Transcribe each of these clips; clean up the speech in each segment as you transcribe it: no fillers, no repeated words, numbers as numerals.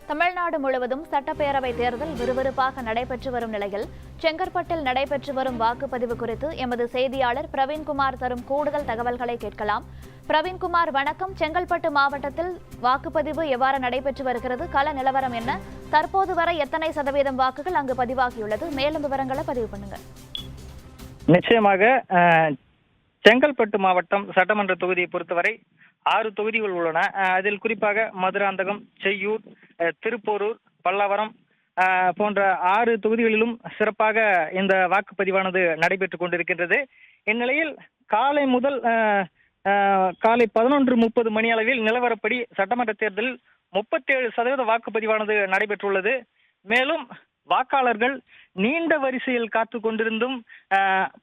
தமிழ்நாடு முழுவதும் சட்டப்பேரவை தேர்தல் விறுவிறுப்பாக நடைபெற்று வரும் நிலையில் செங்கற்பட்டில் நடைபெற்று வரும் வாக்குப்பதிவு குறித்து எமது செய்தியாளர் பிரவீன்குமார் தரும் கூடுதல் தகவல்களை கேட்கலாம். பிரவீன்குமார், வணக்கம். செங்கல்பட்டு மாவட்டத்தில் வாக்குப்பதிவு எவ்வாறு நடைபெற்று வருகிறது? கள நிலவரம் என்ன? தற்போது வரை எத்தனை சதவீதம் வாக்குகள் அங்கு பதிவாகியுள்ளது? மேலும் விவரங்களை பதிவு பண்ணுங்க. நிச்சயமாக செங்கல்பட்டு மாவட்டம் சட்டமன்ற தொகுதியை பொறுத்தவரை 6 தொகுதிகள் உள்ளன. அதில் குறிப்பாக மதுராந்தகம், செய்யூர், திருப்போரூர், பல்லவரம் போன்ற 6 தொகுதிகளிலும் சிறப்பாக இந்த வாக்குப்பதிவானது நடைபெற்றுக் கொண்டிருக்கின்றது. இந்நிலையில் காலை முதல் காலை 11:30 மணி அளவில் நிலவரப்படி சட்டமன்ற தேர்தலில் 37% வாக்குப்பதிவானது நடைபெற்றுள்ளது. மேலும் வாக்காளர்கள் நீண்ட வரிசையில் காத்து கொண்டிருந்தும்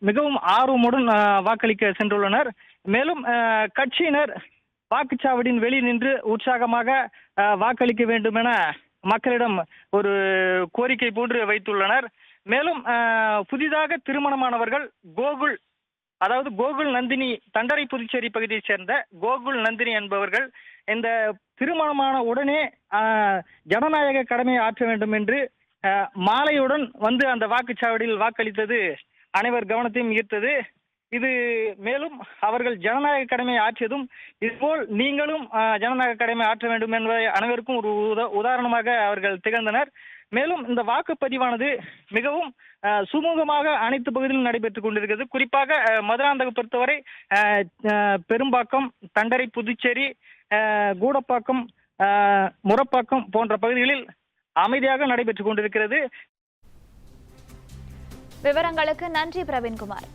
மிகவும் ஆர்வமுடன் வாக்களிக்க சென்றுள்ளனர். மேலும் கட்சியினர் வாக்குச்சாவடியின் வெளியே நின்று உற்சாகமாக வாக்களிக்க வேண்டும் என மக்களிடம் ஒரு கோரிக்கை போன்று வைத்துள்ளனர். மேலும் புதிதாக திருமணமானவர்கள் கோகுல் நந்தினி, தண்டரை புதுச்சேரி பகுதியைச் சேர்ந்த கோகுல் நந்தினி என்பவர்கள் இந்த திருமணமான உடனே ஜனநாயக கடமையை ஆற்ற வேண்டும் என்று மாலையுடன் வந்து அந்த வாக்குச்சாவடியில் வாக்களித்தது அனைவர் கவனத்தையும் ஈர்த்தது. இது மேலும் அவர்கள் ஜனநாயக கடமையை ஆற்றியதும் இதுபோல் நீங்களும் ஜனநாயக கடமை ஆற்ற வேண்டும் என்பதை அனைவருக்கும் ஒரு உதாரணமாக அவர்கள் திகழ்ந்தனர். மேலும் இந்த வாக்குப்பதிவானது மிகவும் சுமூகமாக அனைத்து பகுதியிலும் நடைபெற்றுக் கொண்டிருக்கிறது. குறிப்பாக மதுராந்தகம் பொறுத்தவரை பெரும்பாக்கம், தண்டரை புதுச்சேரி, கூடப்பாக்கம், முரப்பாக்கம் போன்ற பகுதிகளில் அமைதியாக நடைபெற்றுக் கொண்டிருக்கிறது. விவரங்களுக்கு நன்றி பிரவீன்குமார்.